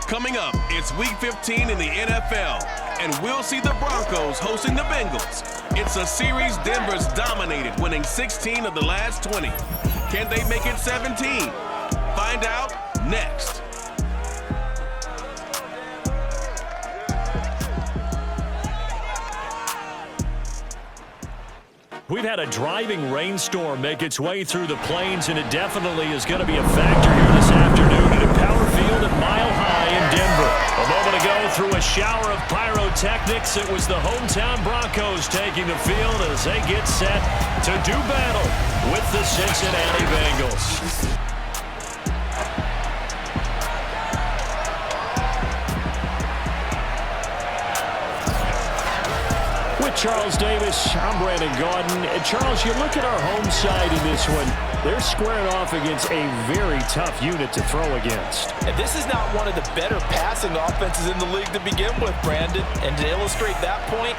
Coming up, it's Week 15 in the NFL, and we'll see the Broncos hosting the Bengals. It's a series Denver's dominated, winning 16 of the last 20. Can they make it 17? Find out next. We've had a driving rainstorm make its way through the plains, and it definitely is going to be a factor here this afternoon at a Power Field at Mile High in Denver. A moment ago, through a shower of pyrotechnics, it was the hometown Broncos taking the field as they get set to do battle with the Cincinnati Bengals. Charles Davis, I'm Brandon Gaudin. And Charles, you look at our home side in this one, they're squaring off against a very tough unit to throw against. And this is not one of the better passing offenses in the league to begin with, Brandon. And to illustrate that point,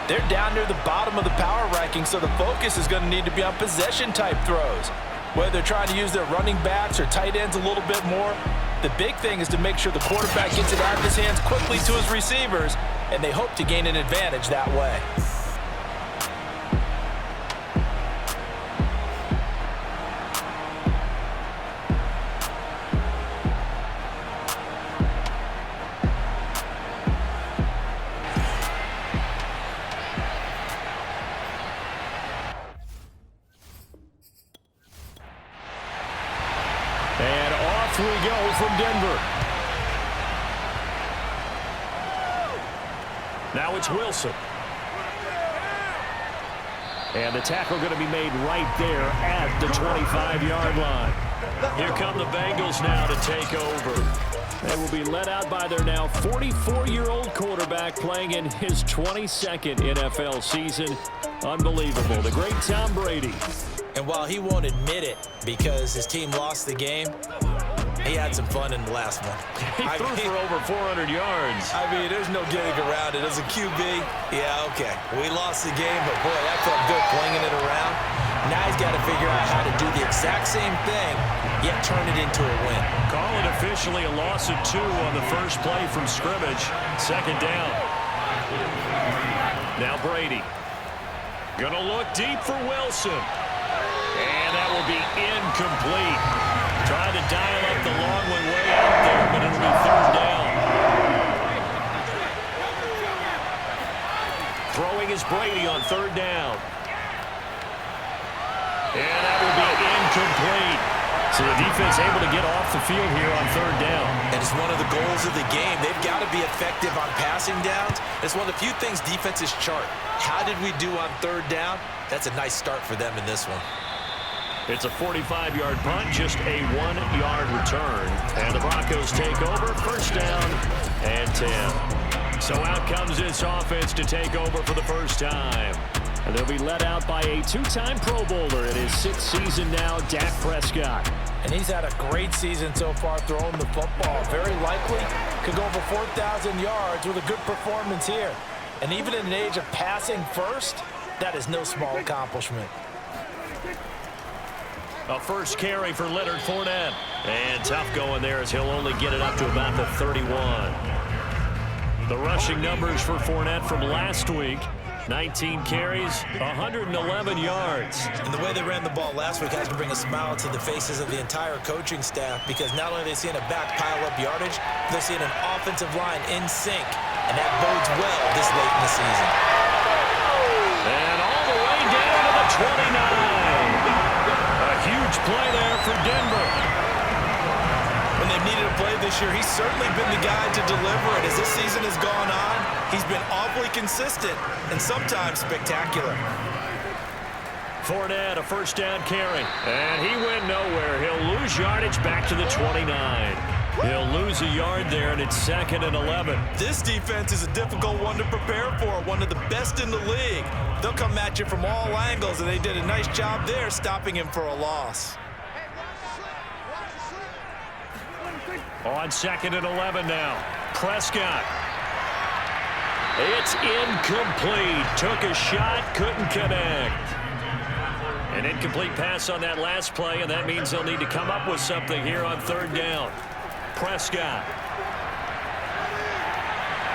they're down near the bottom of the power ranking, so the focus is going to need to be on possession-type throws. Whether they're trying to use their running backs or tight ends a little bit more, the big thing is to make sure the quarterback gets it out of his hands quickly to his receivers, and they hope to gain an advantage that way. And off we go from Denver. Now it's Wilson. And the tackle going to be made right there at the 25-yard line. Here come the Bengals now to take over. They will be led out by their now 44-year-old quarterback playing in his 22nd NFL season. Unbelievable. The great Tom Brady. And while he won't admit it because his team lost the game, he had some fun in the last one. He threw for over 400 yards. I mean, there's no getting around it. As a QB, yeah, okay. We lost the game, but boy, that felt good flinging it around. Now he's got to figure out how to do the exact same thing, yet turn it into a win. Call it officially a loss of 2 on the first play from scrimmage. Second down. Now Brady. Gonna look deep for Wilson. And that will be incomplete. Trying to dial up the long one way out there, but it'll be third down. Throwing is Brady on third down. And that will be incomplete. So the defense able to get off the field here on third down. And it's one of the goals of the game. They've got to be effective on passing downs. It's one of the few things defenses chart. How did we do on third down? That's a nice start for them in this one. It's a 45-yard punt, just a 1-yard return. And the Broncos take over, first down and 10. So out comes this offense to take over for the first time. And they'll be led out by a 2-time Pro Bowler in his 6th season now, Dak Prescott. And he's had a great season so far throwing the football. Very likely could go over 4,000 yards with a good performance here. And even in an age of passing first, that is no small accomplishment. A first carry for Leonard Fournette. And tough going there as he'll only get it up to about the 31. The rushing numbers for Fournette from last week. 19 carries, 111 yards. And the way they ran the ball last week has to bring a smile to the faces of the entire coaching staff, because not only are they seeing a back pile up yardage, they're seeing an offensive line in sync. And that bodes well this late in the season. And all the way down to the 29. A huge play there for Denver. When they've needed a play this year, he's certainly been the guy to deliver it. As this season has gone on, he's been awfully consistent and sometimes spectacular. Fournette, a first down carry. And he went nowhere. He'll lose yardage back to the 29. He'll lose a yard there, and it's 2nd and 11. This defense is a difficult one to prepare for, one of the best in the league. They'll come at you from all angles, and they did a nice job there stopping him for a loss. On 2nd and 11 now. Prescott. It's incomplete. Took a shot, couldn't connect. An incomplete pass on that last play, and that means they'll need to come up with something here on 3rd down. Prescott.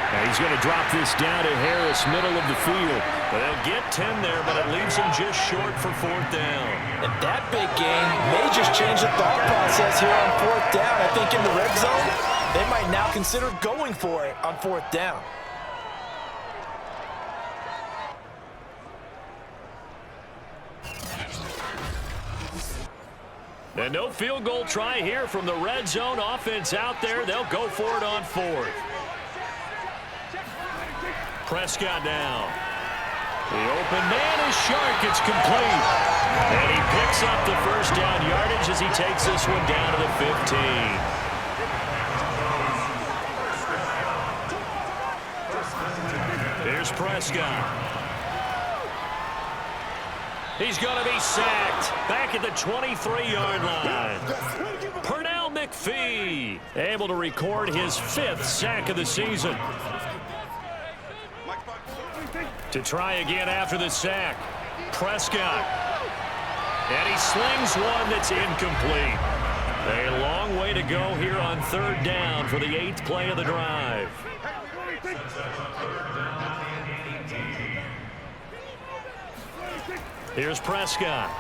Now he's going to drop this down to Harris, middle of the field. But they'll get 10 there, but it leaves him just short for 4th down. And that big gain may just change the thought process here on 4th down. I think in the red zone, they might now consider going for it on 4th down. And no field goal try here from the red zone. Offense out there. They'll go for it on 4th. Prescott down. The open man is Shark. It's complete. And he picks up the first down yardage as he takes this one down to the 15. Here's Prescott. He's going to be sacked back at the 23-yard line. Pernell McPhee able to record his 5th sack of the season. To try again after the sack. Prescott. And he slings one that's incomplete. A long way to go here on 3rd down for the 8th play of the drive. Here's Prescott.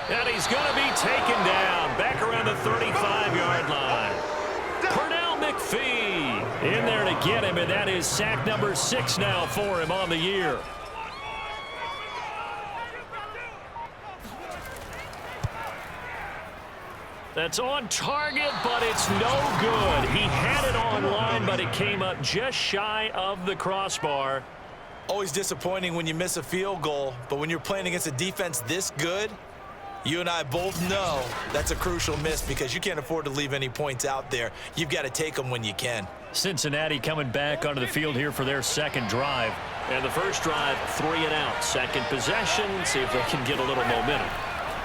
And he's going to be taken down back around the 35-yard line. Pernell McPhee in there to get him, and that is sack number 6 now for him on the year. That's on target, but it's no good. He had it on line, but it came up just shy of the crossbar. Always disappointing when you miss a field goal, but when you're playing against a defense this good, you and I both know that's a crucial miss because you can't afford to leave any points out there. You've got to take them when you can. Cincinnati coming back onto the field here for their 2nd drive. And the first drive, 3 and out. 2nd possession, see if they can get a little momentum.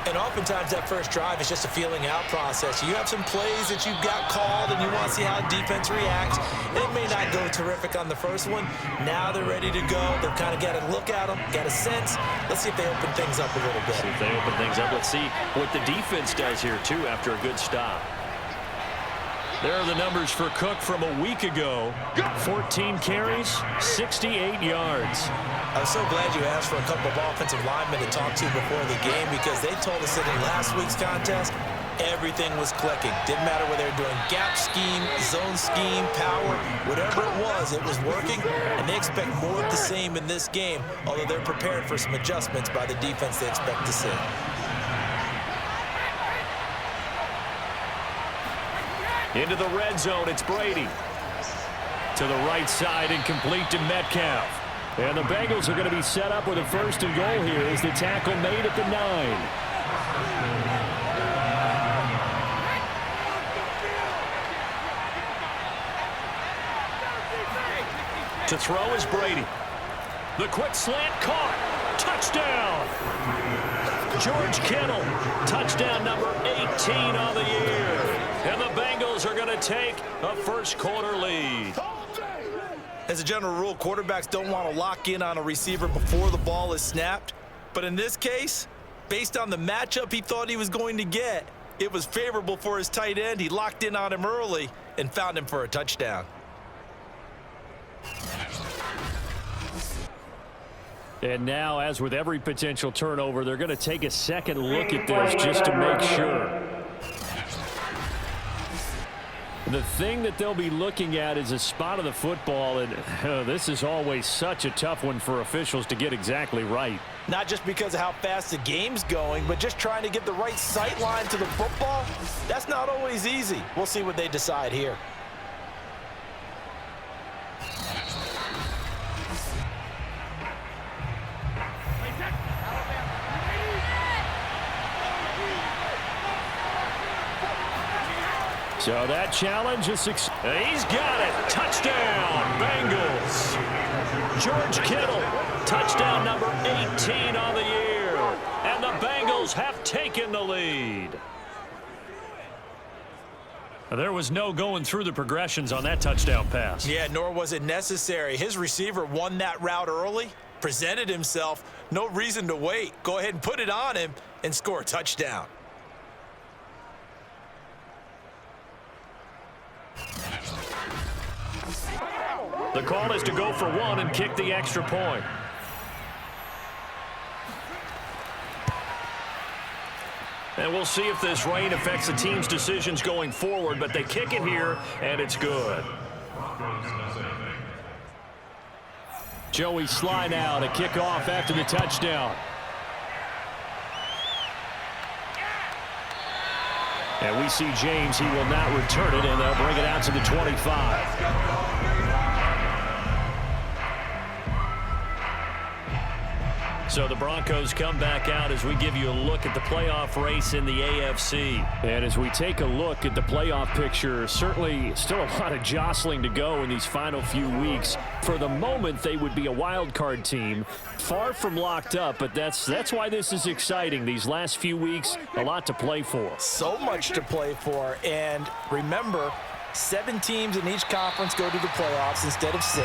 And oftentimes that first drive is just a feeling out process. You have some plays that you've got called and you want to see how defense reacts. It may not go terrific on the first one. Now they're ready to go. They've kind of got to look at them, got a sense. Let's see if they open things up a little bit. See if they open things up. Let's see what the defense does here, too, after a good stop. There are the numbers for Cook from a week ago. 14 carries, 68 yards. I'm so glad you asked for a couple of offensive linemen to talk to before the game because they told us that in last week's contest, everything was clicking. Didn't matter whether they were doing gap scheme, zone scheme, power, whatever it was working, and they expect more of the same in this game, although they're prepared for some adjustments by the defense they expect to see. Into the red zone, it's Brady. To the right side, incomplete to Metcalf. And the Bengals are going to be set up with a 1st and goal here as the tackle made at the 9. To throw is Brady. The quick slant caught. Touchdown. George Kittle. Touchdown number 18 on the year. And the Bengals are going to take a 1st quarter lead. As a general rule, quarterbacks don't want to lock in on a receiver before the ball is snapped. But in this case, based on the matchup he thought he was going to get, it was favorable for his tight end. He locked in on him early and found him for a touchdown. And now, as with every potential turnover, they're going to take a second look at this just to make sure. The thing that they'll be looking at is a spot of the football, and this is always such a tough one for officials to get exactly right. Not just because of how fast the game's going, but just trying to get the right sight line to the football. That's not always easy. We'll see what they decide here. So that challenge is he's got it. Touchdown, Bengals. George Kittle, touchdown number 18 on the year. And the Bengals have taken the lead. There was no going through the progressions on that touchdown pass. Yeah, nor was it necessary. His receiver won that route early, presented himself. No reason to wait. Go ahead and put it on him and score a touchdown. The call is to go for one and kick the extra point. And we'll see if this rain affects the team's decisions going forward, but they kick it here, and it's good. Joey Sly now to kick off after the touchdown. And we see James, he will not return it, and they'll bring it out to the 25. So the Broncos come back out as we give you a look at the playoff race in the AFC. And as we take a look at the playoff picture, certainly still a lot of jostling to go in these final few weeks. For the moment, they would be a wild card team, far from locked up, but that's why this is exciting. These last few weeks, a lot to play for. So much to play for, and remember, 7 teams in each conference go to the playoffs instead of 6.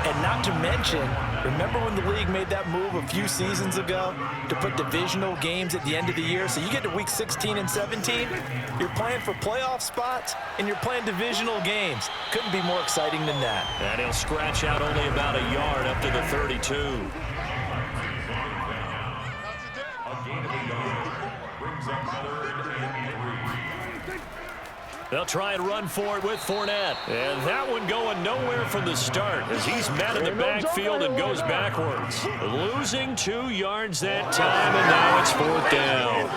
And not to mention, remember when the league made that move a few seasons ago to put divisional games at the end of the year? So you get to week 16 and 17, you're playing for playoff spots, and you're playing divisional games. Couldn't be more exciting than that. And he'll scratch out only about a yard up to the 32. They'll try and run for it with Fournette. And that one going nowhere from the start as he's met in the backfield and goes backwards. Losing 2 yards that time, and now it's 4th down.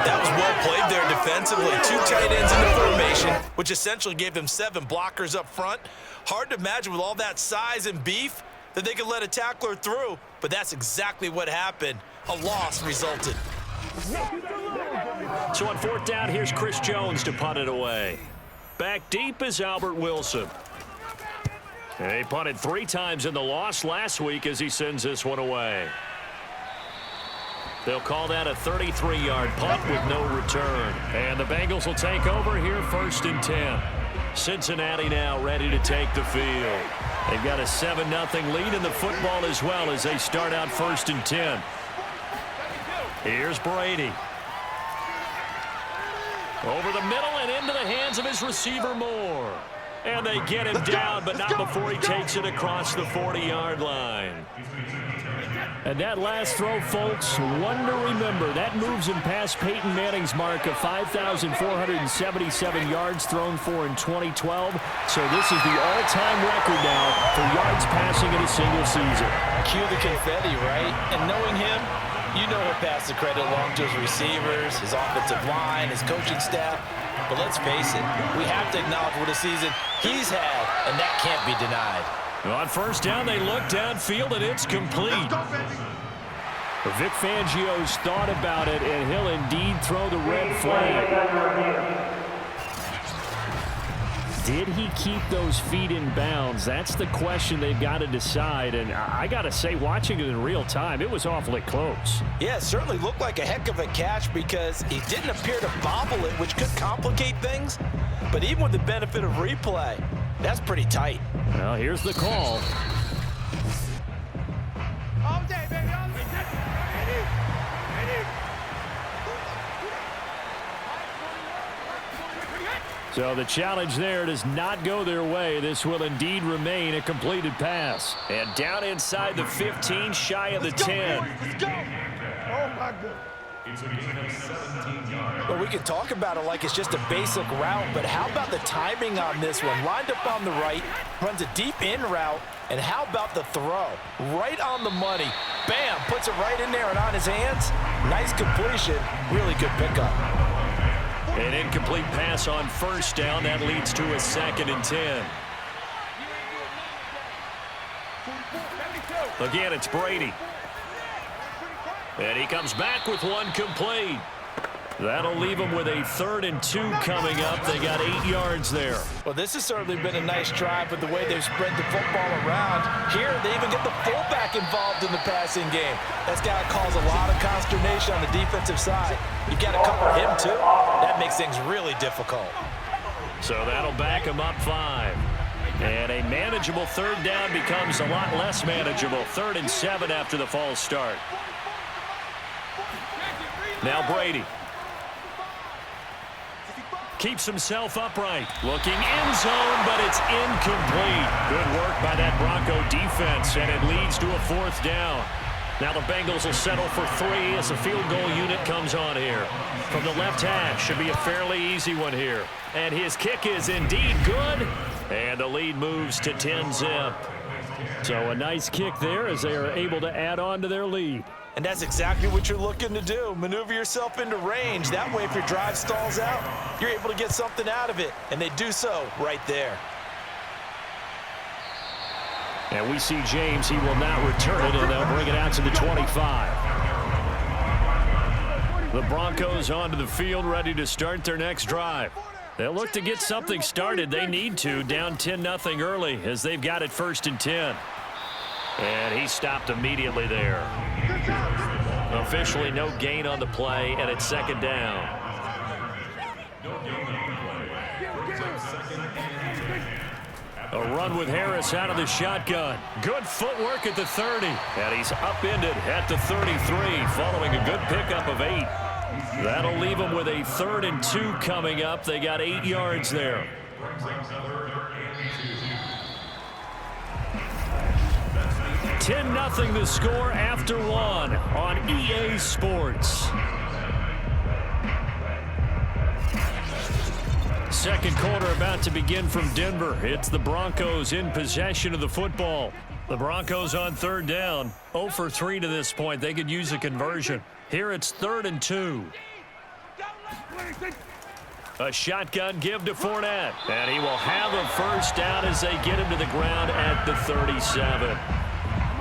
That was well played there defensively. 2 tight ends in the formation, which essentially gave them 7 blockers up front. Hard to imagine with all that size and beef that they could let a tackler through, but that's exactly what happened. A loss resulted. So on 4th down, here's Chris Jones to punt it away. Back deep is Albert Wilson. He punted 3 times in the loss last week as he sends this one away. They'll call that a 33-yard punt with no return. And the Bengals will take over here 1st and 10. Cincinnati now ready to take the field. They've got a 7-0 lead in the football as well as they start out 1st and 10. Here's Brady. Over the middle and into the hands of his receiver Moore. And they get him down, but not before he takes it across the 40-yard line. And that last throw, folks, one to remember. That moves him past Peyton Manning's mark of 5,477 yards thrown for in 2012. So this is the all-time record now for yards passing in a single season. Cue the confetti, right? And knowing him, you know he'll pass the credit along to his receivers, his offensive line, his coaching staff. But let's face it, we have to acknowledge what a season he's had, and that can't be denied. On 1st down, they look downfield, and it's complete. Vic Fangio's thought about it, and he'll indeed throw the red flag. Did he keep those feet in bounds? That's the question they've got to decide. And I got to say, watching it in real time, it was awfully close. Yeah, it certainly looked like a heck of a catch because he didn't appear to bobble it, which could complicate things. But even with the benefit of replay, that's pretty tight. Well, here's the call. All day, baby. All day. So the challenge there does not go their way. This will indeed remain a completed pass. And down inside the 15, shy of the 10. Let's go. Oh, my goodness. It's a gain of 17 yards. Well, we can talk about it like it's just a basic route, but how about the timing on this one? Lined up on the right, runs a deep in route, and how about the throw? Right on the money. Bam, puts it right in there and on his hands. Nice completion, really good pickup. An incomplete pass on 1st down. That leads to a 2nd and 10. Again, it's Brady. And he comes back with one complete. That'll leave them with a 3rd and 2 coming up. They got 8 yards there. Well, this has certainly been a nice drive with the way they've spread the football around. Here, they even get the fullback involved in the passing game. That's got to cause a lot of consternation on the defensive side. You've got to cover him, too. That makes things really difficult. So that'll back them up 5. And a manageable 3rd down becomes a lot less manageable. 3rd and 7 after the false start. Now Brady. Keeps himself upright. Looking end zone, but it's incomplete. Good work by that Bronco defense, and it leads to a 4th down. Now the Bengals will settle for 3 as the field goal unit comes on here. From the left hash, should be a fairly easy one here. And his kick is indeed good, and the lead moves to 10-zip. So a nice kick there as they are able to add on to their lead. And that's exactly what you're looking to do. Maneuver yourself into range. That way, if your drive stalls out, you're able to get something out of it. And they do so right there. And we see James. He will not return it, and they'll bring it out to the 25. The Broncos onto the field, ready to start their next drive. They'll look to get something started. They need to, down 10-0 early, as they've got it 1st and 10. And he stopped immediately there. Officially no gain on the play, and it's 2nd down. A run with Harris out of the shotgun. Good footwork at the 30. And he's upended at the 33 following a good pickup of 8. That'll leave them with a 3rd and 2 coming up. They got 8 yards there. 10-0 the score after 1 on EA Sports. Second quarter about to begin from Denver. It's the Broncos in possession of the football. The Broncos on 3rd down. 0 for 3 to this point. They could use a conversion. Here it's 3rd and 2. A shotgun give to Fournette. And he will have a 1st down as they get him to the ground at the 37.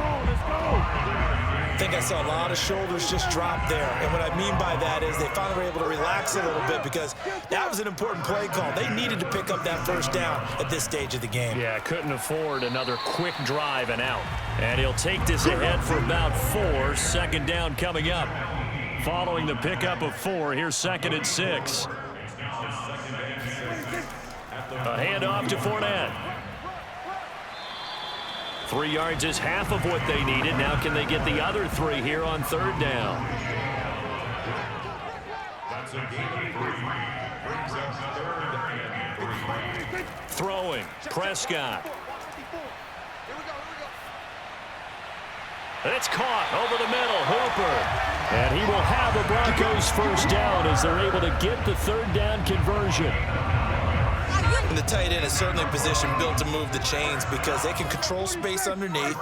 I think I saw a lot of shoulders just drop there. And what I mean by that is they finally were able to relax a little bit because that was an important play call. They needed to pick up that 1st down at this stage of the game. Yeah, couldn't afford another quick drive and out. And he'll take this ahead for about 4. 2nd down coming up. Following the pickup of 4, here's 2nd and 6. A handoff to Fournette. 3 yards is half of what they needed. Now can they get the other 3 here on 3rd down? Throwing. Prescott. It's caught over the middle. Hooper. And he will have a Broncos 1st down as they're able to get the 3rd down conversion. And the tight end is certainly a position built to move the chains because they can control space underneath.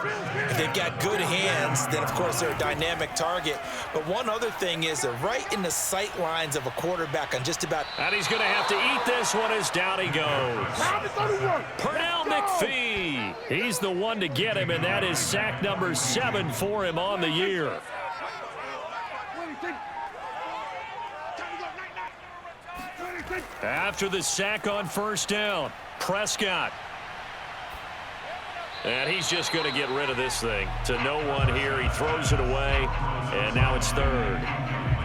If they've got good hands, then, of course, they're a dynamic target. But one other thing is they're right in the sight lines of a quarterback on just about. And he's going to have to eat this one as down he goes. Pernell McPhee. He's the one to get him, and that is sack number 7 for him on the year. After the sack on 1st down, Prescott. And he's just going to get rid of this thing. To no one here. He throws it away, and now it's 3rd.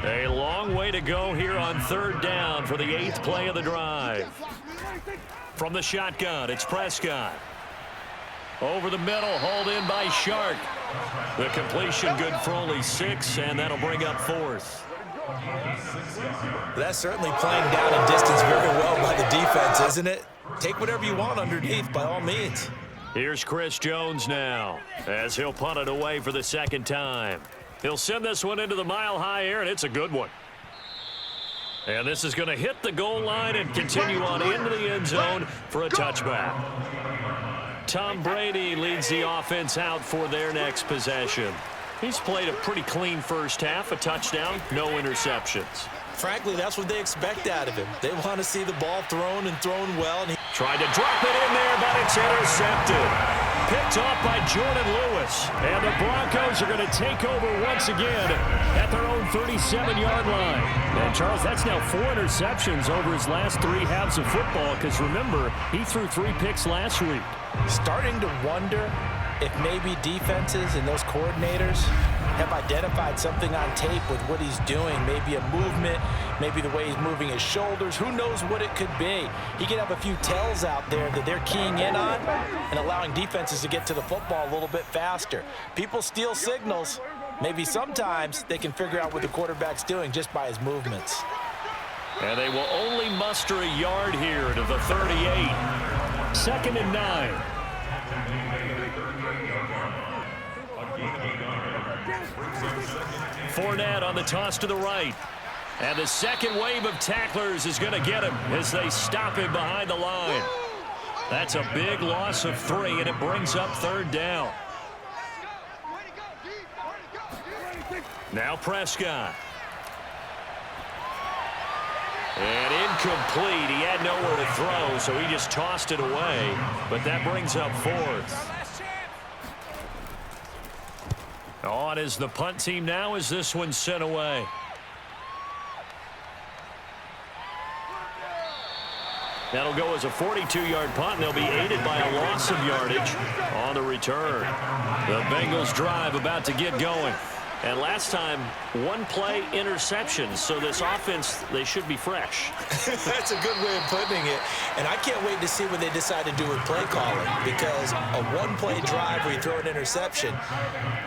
A long way to go here on 3rd down for the 8th play of the drive. From the shotgun, it's Prescott. Over the middle, hauled in by Shark. The completion good for only 6, and that'll bring up 4th. That's certainly playing down and distance very well by the defense, isn't it? Take whatever you want underneath, by all means. Here's Chris Jones now, as he'll punt it away for the 2nd time. He'll send this one into the mile-high air, and it's a good one. And this is going to hit the goal line and continue on into the end zone for a touchback. Tom Brady leads the offense out for their next possession. He's played a pretty clean 1st half, a touchdown, no interceptions. Frankly, that's what they expect out of him. They want to see the ball thrown and thrown well. And tried to drop it in there, but it's intercepted. picked off by Jordan Lewis. And the Broncos are going to take over once again at their own 37-yard line. And, Charles, that's now 4 interceptions over his last 3 halves of football because, remember, he threw 3 picks last week. Starting to wonder if maybe defenses and those coordinators have identified something on tape with what he's doing. Maybe a movement, maybe the way he's moving his shoulders. Who knows what it could be? He could have a few tells out there that they're keying in on and allowing defenses to get to the football a little bit faster. People steal signals. Maybe sometimes they can figure out what the quarterback's doing just by his movements. And they will only muster a yard here to the 38. 2nd and 9. Fournette on the toss to the right. And the second wave of tacklers is going to get him as they stop him behind the line. That's a big loss of 3, and it brings up 3rd down. Now Prescott. And incomplete. He had nowhere to throw, so he just tossed it away. But that brings up 4th. On is the punt team now as this one's sent away. That'll go as a 42-yard punt, and they'll be aided by a loss of yardage on the return. The Bengals drive about to get going. And last time, 1-play interceptions, so this offense, they should be fresh. That's a good way of putting it. And I can't wait to see what they decide to do with play calling, because a 1-play drive where you throw an interception,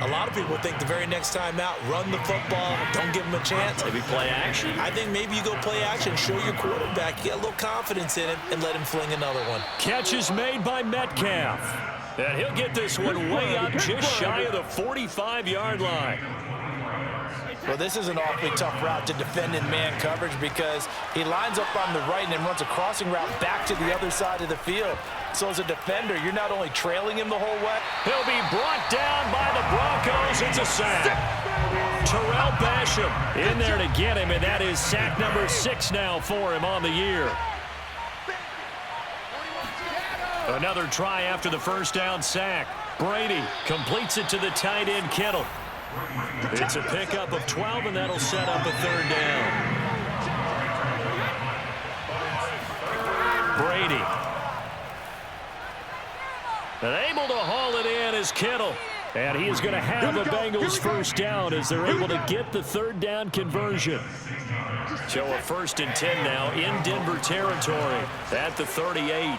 a lot of people think the very next time out, run the football, don't give them a chance. Maybe play action. I think maybe you go play action, show your quarterback, get a little confidence in him, and let him fling another one. Catch is made by Metcalf. And he'll get this one way up just shy of the 45-yard line. Well, this is an awfully tough route to defend in man coverage because he lines up on the right and then runs a crossing route back to the other side of the field. So as a defender, you're not only trailing him the whole way. He'll be brought down by the Broncos. It's a sack. Terrell Basham in there to get him, and that is sack number 6 now for him on the year. Another try after the first down sack. Brady completes it to the tight end, Kittle. It's a pickup of 12, and that'll set up a 3rd down. Brady. And able to haul it in is Kittle. And he is going to have a Bengals first down as they're able to get the 3rd down conversion. So a 1st and 10 now in Denver territory at the 38.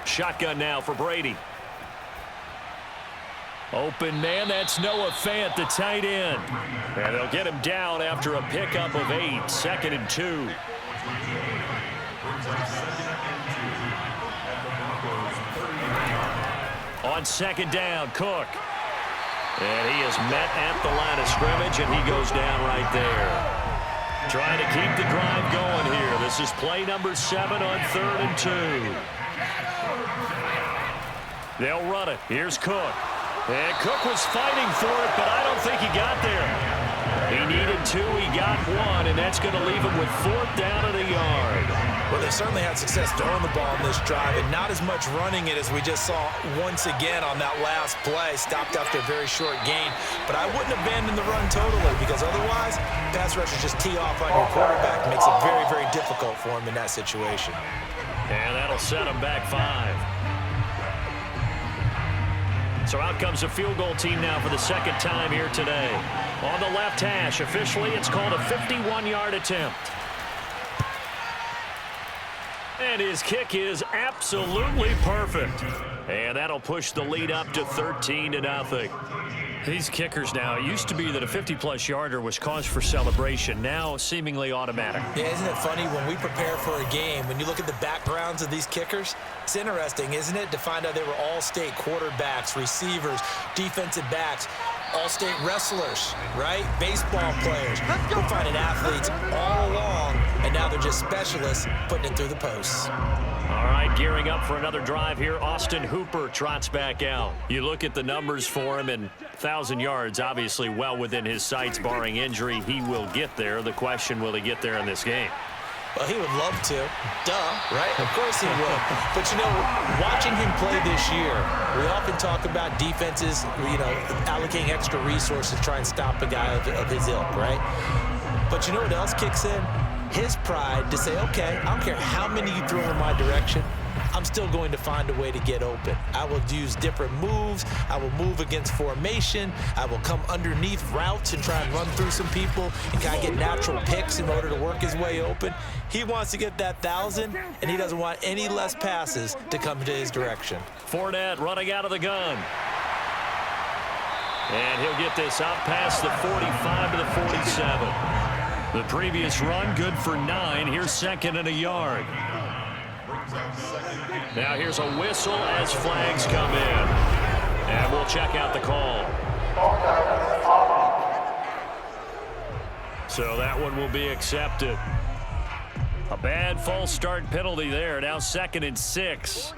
Shotgun now for Brady. Open man, that's Noah Fant, the tight end. And they'll get him down after a pickup of 8, 2nd and 2. On 2nd down, Cook. And he is met at the line of scrimmage, and he goes down right there. Trying to keep the drive going here. This is play number 7 on 3rd and 2. They'll run it. Here's Cook. And Cook was fighting for it, but I don't think he got there. He needed 2, he got 1, and that's going to leave him with 4th down at a yard. Well, they certainly had success throwing the ball in this drive, and not as much running it as we just saw once again on that last play. Stopped after a very short gain. But I wouldn't abandon the run totally, because otherwise, pass rushers just tee off on your quarterback. Makes it very, very difficult for him in that situation. And that'll set him back 5. So out comes a field goal team now for the 2nd time here today. On the left hash, officially it's called a 51-yard attempt. And his kick is absolutely perfect. And that'll push the lead up to 13-0. These kickers now, it used to be that a 50-plus yarder was cause for celebration. Now seemingly automatic. Yeah, isn't it funny when we prepare for a game, when you look at the backgrounds of these kickers, it's interesting, isn't it, to find out they were all-state quarterbacks, receivers, defensive backs, all-state wrestlers, right? Baseball players. We're finding athletes all along, and now they're just specialists putting it through the posts. All right, gearing up for another drive here. Austin Hooper trots back out. You look at the numbers for him, and 1,000 yards, obviously well within his sights, barring injury. He will get there. The question, will he get there in this game? Well, he would love to. Duh, right? Of course he would. But, watching him play this year, we often talk about defenses, allocating extra resources to try and stop a guy of his ilk, right? But you know what else kicks in? His pride to say, okay, I don't care how many you throw in my direction, I'm still going to find a way to get open. I will use different moves. I will move against formation. I will come underneath routes and try and run through some people and kind of get natural picks in order to work his way open. He wants to get that 1,000, and he doesn't want any less passes to come to his direction. Fournette running out of the gun. And he'll get this up past the 45 to the 47. The previous run, good for 9. Here's second and a yard. Now here's a whistle as flags come in. And we'll check out the call. So that one will be accepted. A bad false start penalty there. Now 2nd and 6.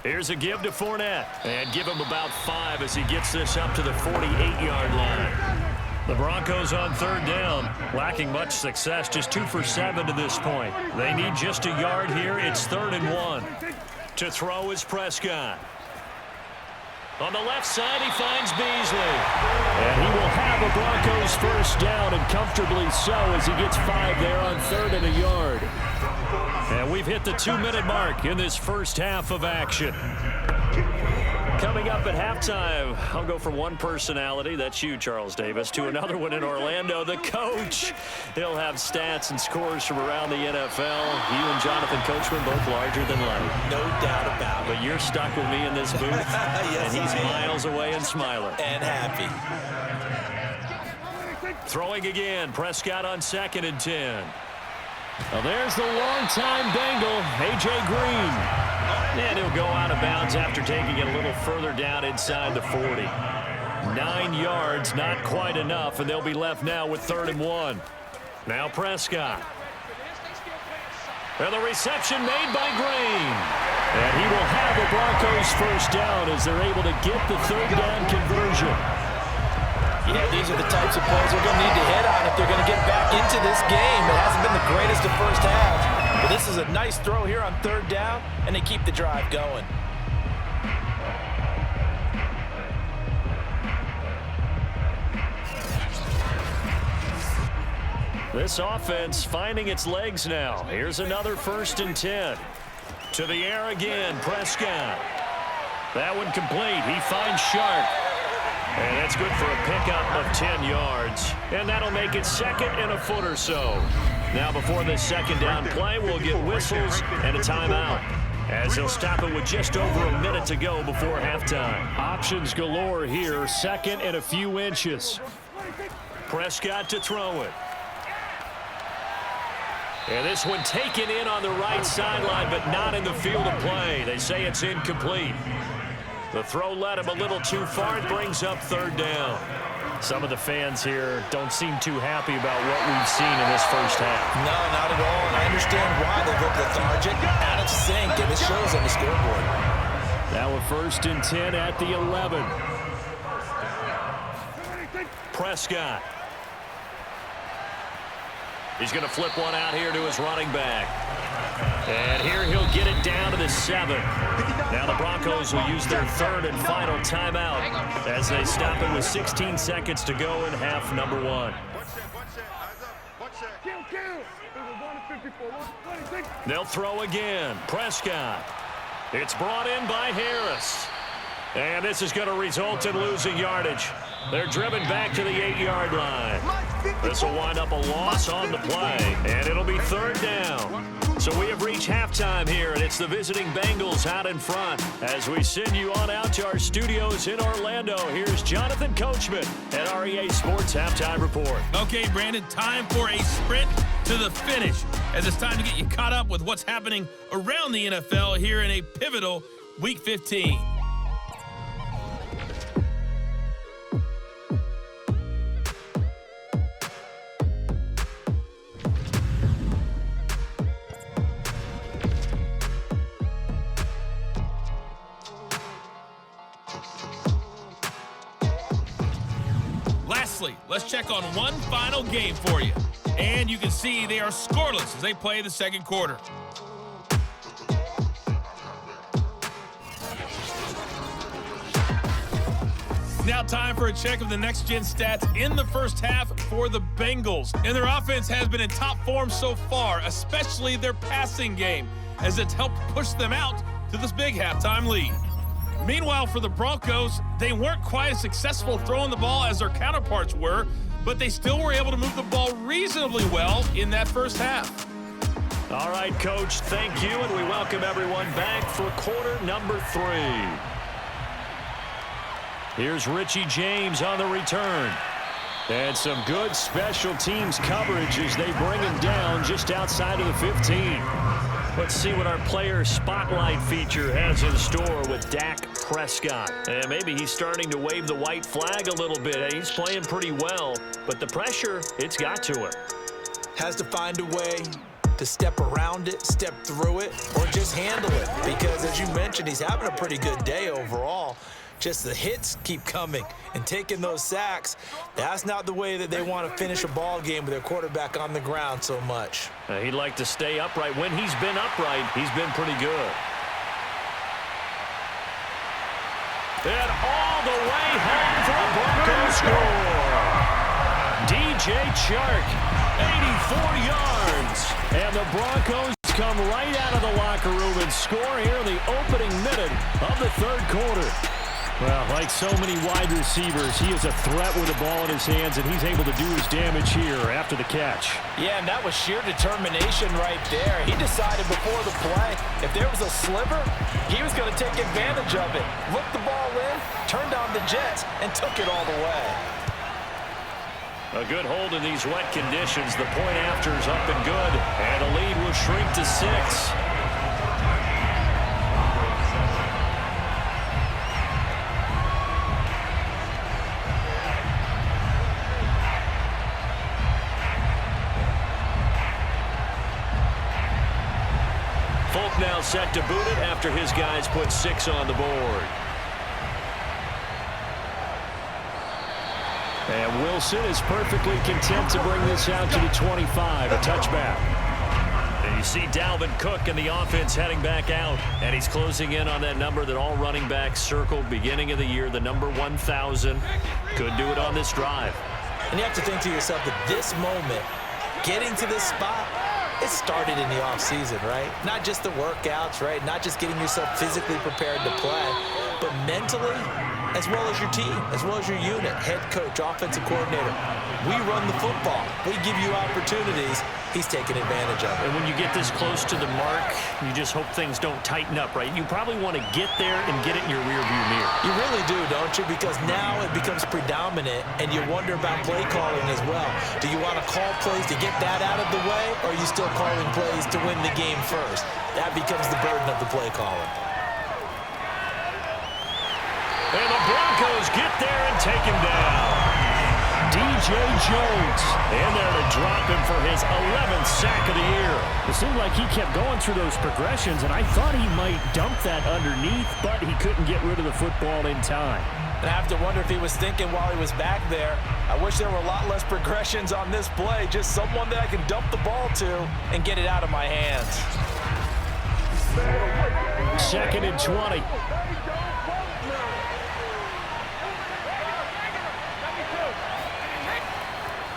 Here's a give to Fournette. And give him about 5 as he gets this up to the 48-yard line. The Broncos on 3rd down, lacking much success, just 2 for 7 to this point. They need just a yard here. It's 3rd and 1. To throw is Prescott. On the left side, he finds Beasley. And he will have a Broncos first down, and comfortably so as he gets 5 there on 3rd and a yard. And we've hit the 2-minute mark in this first half of action. Coming up at halftime, I'll go from one personality, that's you, Charles Davis, to another one in Orlando, the coach. He'll have stats and scores from around the NFL. You and Jonathan Coachman, both larger than life. No doubt about it. But you're stuck with me in this booth, yes, and he's miles away and smiling. And happy. Throwing again, Prescott on 2nd and 10. Well, there's the longtime Bengal, A.J. Green. And he'll go out of bounds after taking it a little further down inside the 40. 9 yards, not quite enough, and they'll be left now with 3rd and 1. Now Prescott. And the reception made by Green. And he will have the Broncos first down as they're able to get the 3rd down conversion. Yeah, these are the types of plays they're going to need to hit on if they're going to get back into this game. It hasn't been the greatest of first halves, but this is a nice throw here on 3rd down, and they keep the drive going. This offense finding its legs now. Here's another 1st and 10. To the air again, Prescott. That one complete. He finds Sharp. And that's good for a pickup of 10 yards. And that'll make it 2nd and a foot or so. Now before this 2nd down play, we'll get whistles and a timeout, as they'll stop it with just over a minute to go before halftime. Options galore here. 2nd and a few inches. Prescott to throw it. And this one taken in on the right sideline, but not in the field of play. They say it's incomplete. The throw led him a little too far. It brings up 3rd down. Some of the fans here don't seem too happy about what we've seen in this first half. No, not at all. And I understand why they look lethargic, out of sync, and it shows on the scoreboard. Now a 1st and 10 at the 11. Prescott. He's going to flip one out here to his running back. And here he'll get it down to the 7. Now the Broncos will use their 3rd and final timeout as they stop it with 16 seconds to go in half number 1. They'll throw again. Prescott. It's brought in by Harris. And this is going to result in losing yardage. They're driven back to the 8-yard line. This will wind up a loss on the play, and it'll be 3rd down. So we have reached halftime here, and it's the visiting Bengals out in front. As we send you on out to our studios in Orlando, here's Jonathan Coachman at REA Sports Halftime Report. Okay, Brandon, time for a sprint to the finish, as it's time to get you caught up with what's happening around the NFL here in a pivotal Week 15. Last Lastly, let's check on one final game for you. And you can see they are scoreless as they play the second quarter. Now time for a check of the next-gen stats in the first half for the Bengals. And their offense has been in top form so far, especially their passing game, as it's helped push them out to this big halftime lead. Meanwhile, for the Broncos, they weren't quite as successful throwing the ball as their counterparts were, but they still were able to move the ball reasonably well in that first half. All right, Coach, thank you, and we welcome everyone back for quarter number 3. Here's Richie James on the return. And some good special teams coverage as they bring him down just outside of the 15. Let's see what our player spotlight feature has in store with Dak Prescott. And maybe he's starting to wave the white flag a little bit. He's playing pretty well, but the pressure, it's got to him. Has to find a way to step around it, step through it, or just handle it. Because as you mentioned, he's having a pretty good day overall. Just the hits keep coming and taking those sacks. That's not the way that they want to finish a ball game with their quarterback on the ground so much. He'd like to stay upright. When he's been upright, he's been pretty good. And all the way home for a Broncos score. DJ Chark, 84 yards. And the Broncos come right out of the locker room and score here in the opening minute of the third quarter. Well, like so many wide receivers, he is a threat with the ball in his hands, and he's able to do his damage here after the catch. Yeah, and that was sheer determination right there. He decided before the play, if there was a sliver, he was going to take advantage of it. Looked the ball in, turned on the Jets, and took it all the way. A good hold in these wet conditions. The point after is up and good, and a lead will shrink to 6. Folk now set to boot it after his guys put 6 on the board. And Wilson is perfectly content to bring this out to the 25, a touchback. And you see Dalvin Cook and the offense heading back out, and he's closing in on that number that all running backs circled beginning of the year, the number 1,000. Could do it on this drive. And you have to think to yourself that this moment, getting to this spot, it started in the offseason, right? Not just the workouts, right? Not just getting yourself physically prepared to play, but mentally, as well as your team, as well as your unit, head coach, offensive coordinator. We run the football. We give you opportunities. He's taking advantage of it. And when you get this close to the mark, you just hope things don't tighten up, right? You probably want to get there and get it in your rearview mirror. You really do, don't you? Because now it becomes predominant, and you wonder about play calling as well. Do you want to call plays to get that out of the way, or are you still calling plays to win the game first? That becomes the burden of the play calling. And the Broncos get there and take him down. DJ Jones in there to drop him for his 11th sack of the year. It seemed like he kept going through those progressions, and I thought he might dump that underneath, but he couldn't get rid of the football in time. And I have to wonder if he was thinking while he was back there, I wish there were a lot less progressions on this play, just someone that I can dump the ball to and get it out of my hands. 2nd and 20.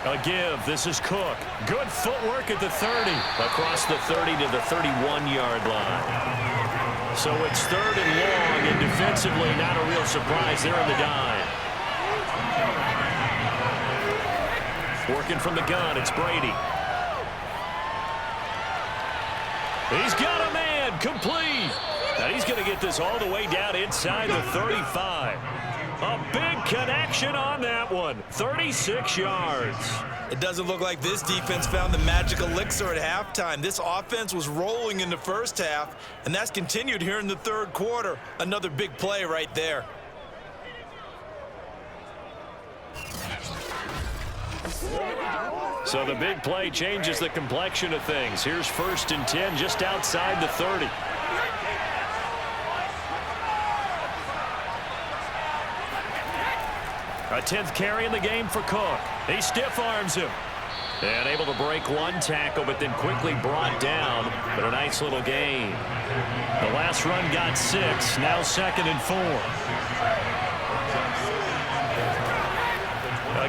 A give. This is Cook. Good footwork at the 30. Across the 30 to the 31-yard line. So it's 3rd and long, and defensively not a real surprise there in the dime. Working from the gun, it's Brady. He's got a man, complete. And he's going to get this all the way down inside the 35. A big connection on that one. 36 yards. It doesn't look like this defense found the magic elixir at halftime. This offense was rolling in the first half, and that's continued here in the third quarter. Another big play right there. So the big play changes the complexion of things. Here's 1st and 10 just outside the 30. A 10th carry in the game for Cook. He stiff arms him. And able to break one tackle, but then quickly brought down. But a nice little gain. The last run got 6. Now 2nd and 4.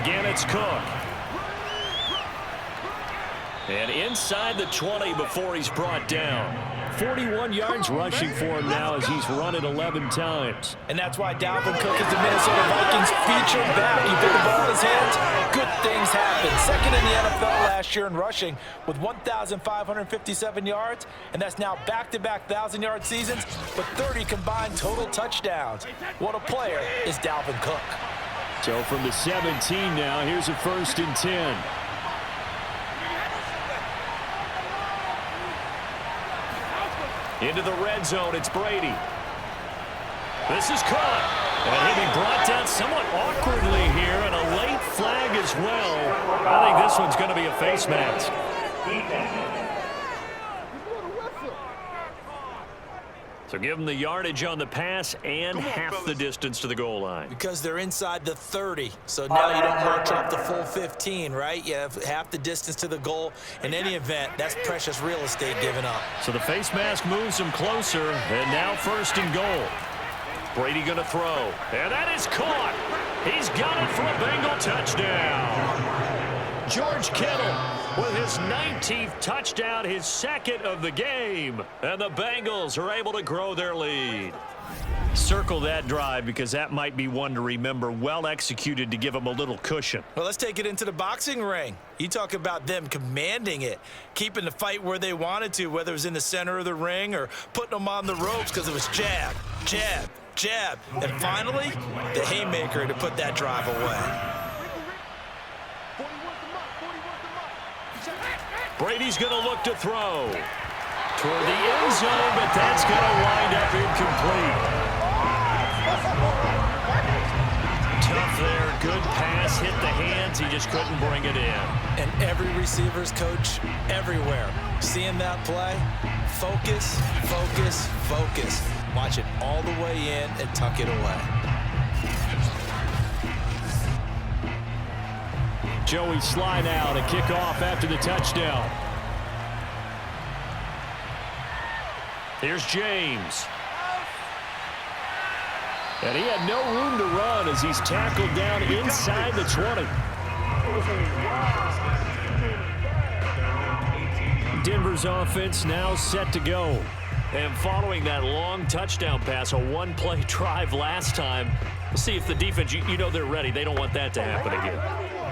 Again, it's Cook. And inside the 20 before he's brought down. 41 yards rushing for him now as he's run it 11 times. And that's why Dalvin Cook is the Minnesota Vikings featured back. You put the ball in his hands, good things happen. 2nd in the NFL last year in rushing with 1,557 yards, and that's now back-to-back 1,000-yard seasons with 30 combined total touchdowns. What a player is Dalvin Cook. So from the 17 now, here's a 1st and 10. Into the red zone, it's Brady. This is caught. And he'll be brought down somewhat awkwardly here, and a late flag as well. I think this one's going to be a face mask. So give them the yardage on the pass and half the distance to the goal line. Because they're inside the 30, so now you don't march off the full 15, right? You have half the distance to the goal. In any event, that's precious real estate given up. So the face mask moves him closer, and now 1st and goal. Brady going to throw, and that is caught. He's got it for a Bengal touchdown. George Kittle with his 19th touchdown, his 2nd of the game. And the Bengals are able to grow their lead. Circle that drive because that might be one to remember. Well executed to give them a little cushion. Well, let's take it into the boxing ring. You talk about them commanding it, keeping the fight where they wanted to, whether it was in the center of the ring or putting them on the ropes because it was jab, jab, jab. And finally, the haymaker to put that drive away. Brady's going to look to throw toward the end zone, but that's going to wind up incomplete. Tough there. Good pass. Hit the hands. He just couldn't bring it in. And every receiver's coach everywhere. Seeing that play, focus, focus, focus. Watch it all the way in and tuck it away. Joey slide out and kick off after the touchdown. Here's James. And he had no room to run as he's tackled down inside the 20. Denver's offense now set to go. And following that long touchdown pass, a one-play drive last time, we'll see if the defense, you know they're ready. They don't want that to happen again.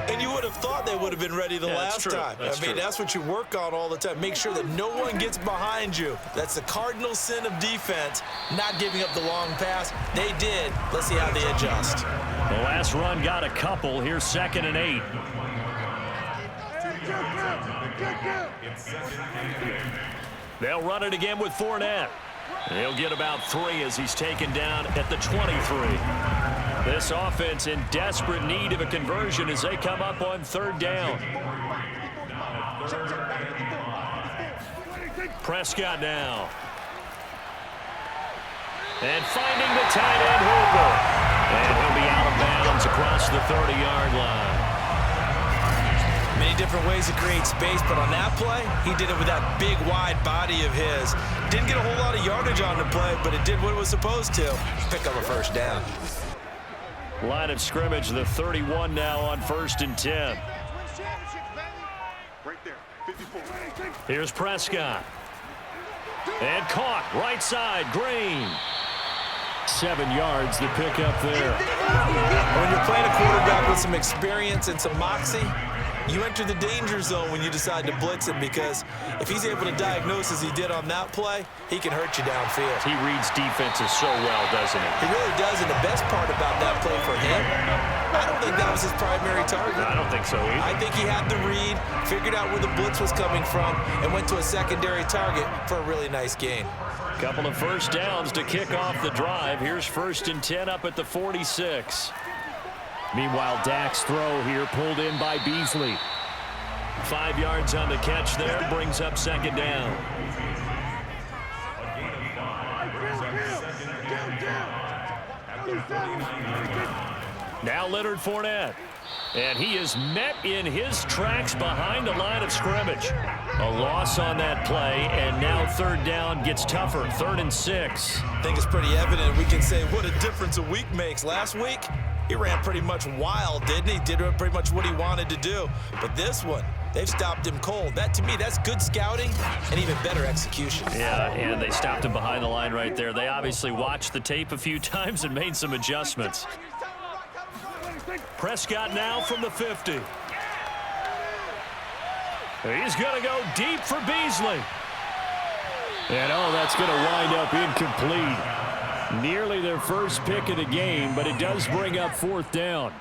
And you would have thought they would have been ready the last time. That's what you work on all the time. Make sure that no one gets behind you. That's the cardinal sin of defense, not giving up the long pass. They did. Let's see how they adjust. The last run got a couple. Here's 2nd and 8. They'll run it again with Fournette. He'll get about 3 as he's taken down at the 23. This offense in desperate need of a conversion as they come up on 3rd down. Prescott now. And finding the tight end Hooper. And he'll be out of bounds across the 30-yard line. Many different ways to create space, but on that play, he did it with that big, wide body of his. Didn't get a whole lot of yardage on the play, but it did what it was supposed to. Pick up a 1st down. Line of scrimmage, the 31 now on 1st and 10. Here's Prescott. And caught, right side, Green. 7 yards, the pick up there. When you're playing a quarterback with some experience and some moxie, you enter the danger zone when you decide to blitz him, because if he's able to diagnose as he did on that play, he can hurt you downfield. He reads defenses so well, doesn't he? He really does, and the best part about that play for him, I don't think that was his primary target. I don't think so either. I think he had the read, figured out where the blitz was coming from, and went to a secondary target for a really nice gain. Couple of 1st downs to kick off the drive. Here's 1st and 10 up at the 46. Meanwhile, Dak's throw here pulled in by Beasley. 5 yards on the catch there, brings up 2nd down. Now Leonard Fournette. And he is met in his tracks behind the line of scrimmage. A loss on that play, and now third down gets tougher. 3rd and 6. I think it's pretty evident. We can say what a difference a week makes. Last week, he ran pretty much wild, didn't he? Did pretty much what he wanted to do. But this one, they've stopped him cold. That, to me, that's good scouting and even better execution. Yeah, and they stopped him behind the line right there. They obviously watched the tape a few times and made some adjustments. Prescott now from the 50. He's going to go deep for Beasley. And, that's going to wind up incomplete. Nearly their first pick of the game, but it does bring up 4th down.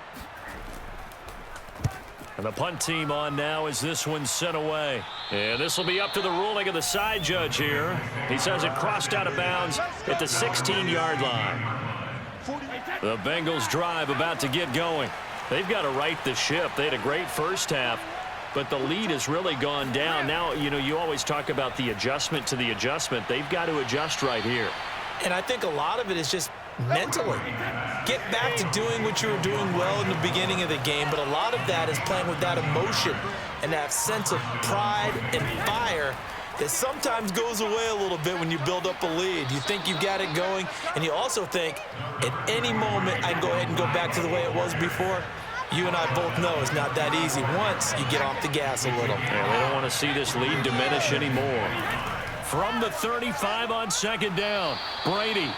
And the punt team on now as this one's sent away. And this will be up to the ruling of the side judge here. He says it crossed out of bounds at the 16-yard line. The Bengals drive about to get going. They've got to right the ship. They had a great first half, but the lead has really gone down. Now, you always talk about the adjustment to the adjustment. They've got to adjust right here. And I think a lot of it is just mentally. Get back to doing what you were doing well in the beginning of the game, but a lot of that is playing with that emotion and that sense of pride and fire that sometimes goes away a little bit when you build up a lead. You think you've got it going, and you also think at any moment I can go ahead and go back to the way it was before. You and I both know it's not that easy once you get off the gas a little. Yeah, they don't want to see this lead diminish anymore. From the 35 on 2nd down, Brady.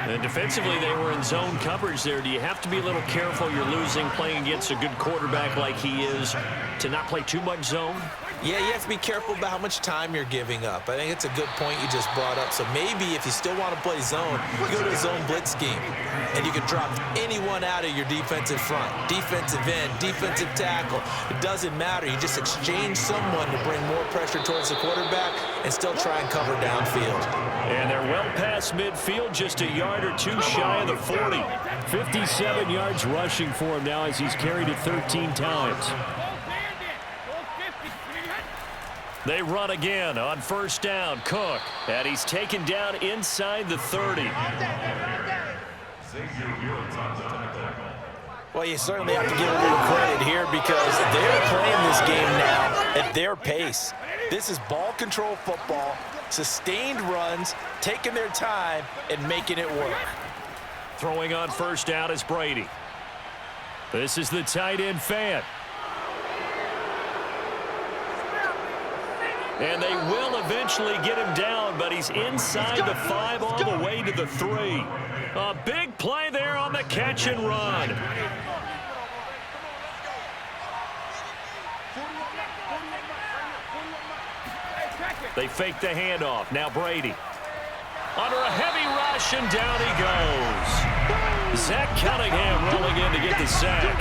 And defensively, they were in zone coverage there. Do you have to be a little careful? You're losing, playing against a good quarterback like he is, to not play too much zone? Yeah, you have to be careful about how much time you're giving up. I think it's a good point you just brought up. So maybe if you still want to play zone, you go to a zone blitz scheme, and you can drop anyone out of your defensive front, defensive end, defensive tackle. It doesn't matter. You just exchange someone to bring more pressure towards the quarterback and still try and cover downfield. And they're well past midfield, just a yard or two shy of the 40. 57 yards rushing for him now as he's carried it 13 times. They run again on 1st down. Cook, and he's taken down inside the 30. Well, you certainly have to give a little credit here because they're playing this game now at their pace. This is ball control football, sustained runs, taking their time, and making it work. Throwing on 1st down is Brady. This is the tight end Fant. And they will eventually get him down, but he's inside the 5 all the way to the 3. A big play there on the catch and run. They fake the handoff. Now Brady. Under a heavy rush, and down he goes. Zach Cunningham rolling in to get the sack.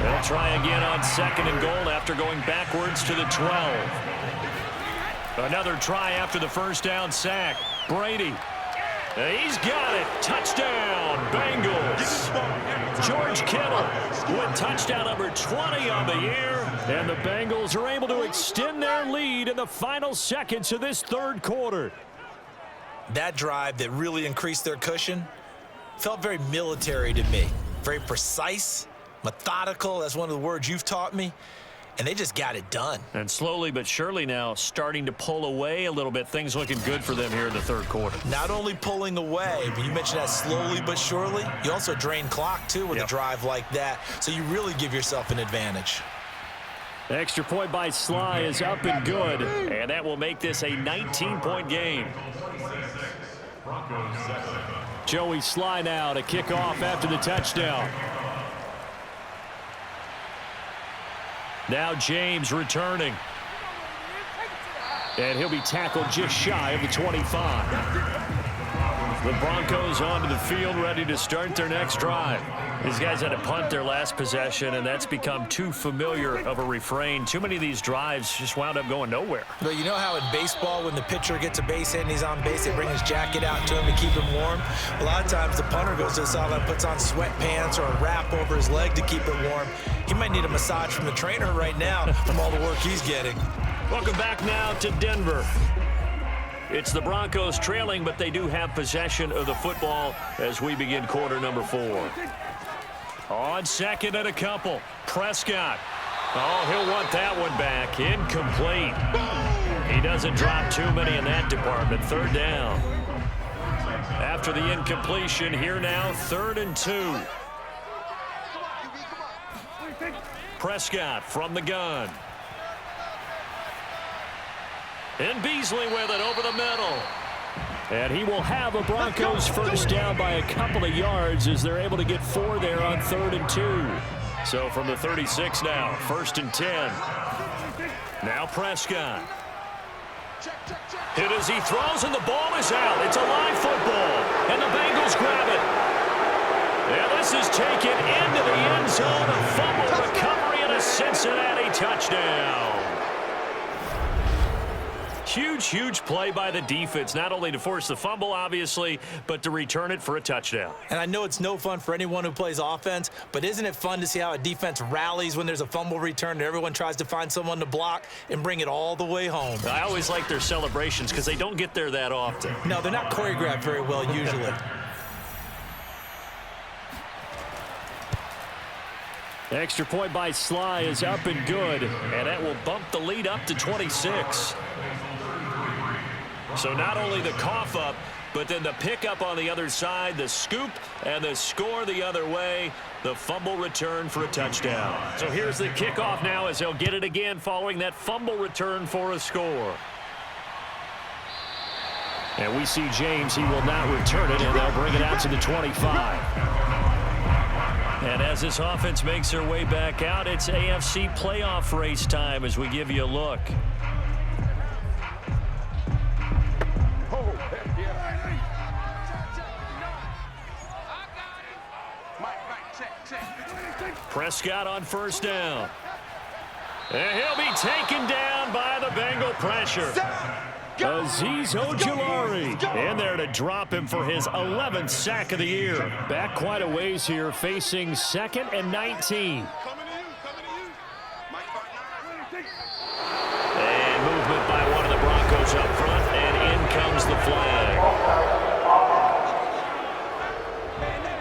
They'll try again on 2nd and goal after going backwards to the 12. Another try after the 1st down sack. Brady. He's got it. Touchdown, Bengals. George Kittle with touchdown number 20 on the year. And the Bengals are able to extend their lead in the final seconds of this 3rd quarter. That drive that really increased their cushion felt very military to me. Very precise, methodical. That's one of the words you've taught me. And they just got it done. And slowly but surely now starting to pull away a little bit. Things looking good for them here in the 3rd quarter. Not only pulling away, but you mentioned that slowly but surely. You also drain clock, too, with a drive like that. So you really give yourself an advantage. Extra point by Sly is up and good. And that will make this a 19-point game. Joey Sly now to kick off after the touchdown. Now James returning. And he'll be tackled just shy of the 25. The Broncos onto the field, ready to start their next drive. These guys had to punt their last possession, and that's become too familiar of a refrain. Too many of these drives just wound up going nowhere. Well, you know how in baseball, when the pitcher gets a base hit and he's on base, they bring his jacket out to him to keep him warm? A lot of times the punter goes to the sideline, puts on sweatpants or a wrap over his leg to keep it warm. He might need a massage from the trainer right now from all the work he's getting. Welcome back now to Denver. It's the Broncos trailing, but they do have possession of the football as we begin quarter number 4. On second and a couple, Prescott. Oh, he'll want that one back. Incomplete. He doesn't drop too many in that department. Third down. After the incompletion, here now, 3rd and 2. Prescott from the gun. And Beasley with it over the middle. And he will have a Broncos first down by a couple of yards as they're able to get 4 there on 3rd and 2. So from the 36 now, 1st and 10. Now Prescott. Hit as he throws, and the ball is out. It's a live football, and the Bengals grab it. And this is taken into the end zone. A fumble recovery and a Cincinnati touchdown. Huge play by the defense, not only to force the fumble, obviously, but to return it for a touchdown. And I know it's no fun for anyone who plays offense, but isn't it fun to see how a defense rallies when there's a fumble return and everyone tries to find someone to block and bring it all the way home? I always like their celebrations because they don't get there that often. No, they're not choreographed very well usually. Extra point by Sly is up and good. And that will bump the lead up to 26. So not only the cough up, but then the pickup on the other side, the scoop, and the score the other way. The fumble return for a touchdown. So here's the kickoff now as they'll get it again following that fumble return for a score. And we see James. He will not return it, and they'll bring it out to the 25. And as this offense makes their way back out, it's AFC playoff race time as we give you a look. Prescott on first down. And he'll be taken down by the Bengal pressure. Azeez Ojulari in there to drop him for his 11th sack of the year. Back quite a ways here, facing 2nd and 19. And movement by one of the Broncos up front, and in comes the flag.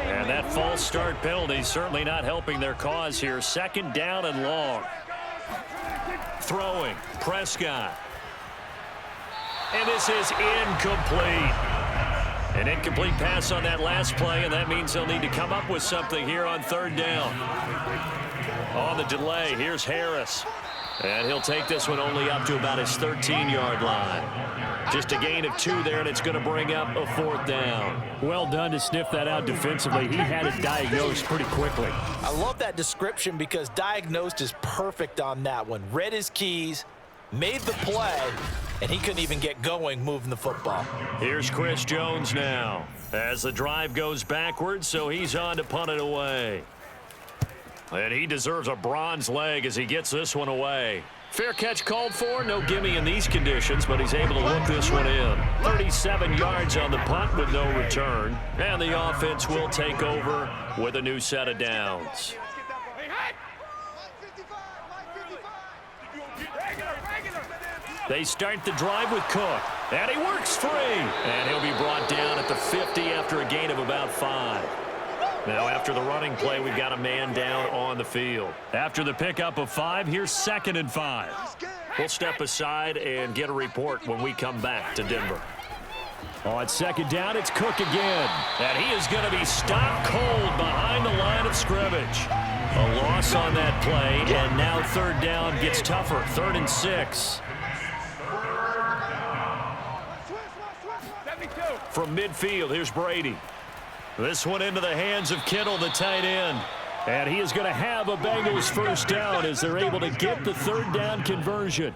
And that false start penalty certainly not helping their cause here. 2nd down and long. Throwing, Prescott. And this is incomplete. An incomplete pass on that last play, and that means they'll need to come up with something here on 3rd down. On the delay, here's Harris. And he'll take this one only up to about his 13-yard line. Just a gain of 2 there, and it's going to bring up a 4th down. Well done to sniff that out defensively. He had it diagnosed pretty quickly. I love that description because diagnosed is perfect on that one. Read his keys, made the play, and he couldn't even get going moving the football. Here's Chris Jones now as the drive goes backwards, so he's on to punt it away. And he deserves a bronze leg as he gets this one away. Fair catch called for. No gimme in these conditions, but he's able to look this one in. 37 yards on the punt with no return. And the offense will take over with a new set of downs. They start the drive with Cook. And he works free. And he'll be brought down at the 50 after a gain of about 5. Now, after the running play, we've got a man down on the field. After the pickup of 5, here's 2nd and 5. We'll step aside and get a report when we come back to Denver. On 2nd down, it's Cook again. And he is going to be stopped cold behind the line of scrimmage. A loss on that play, and now 3rd down gets tougher. 3rd and 6. From midfield, here's Brady. This one into the hands of Kittle, the tight end. And he is going to have a Bengals first down as they're able to get the 3rd down conversion.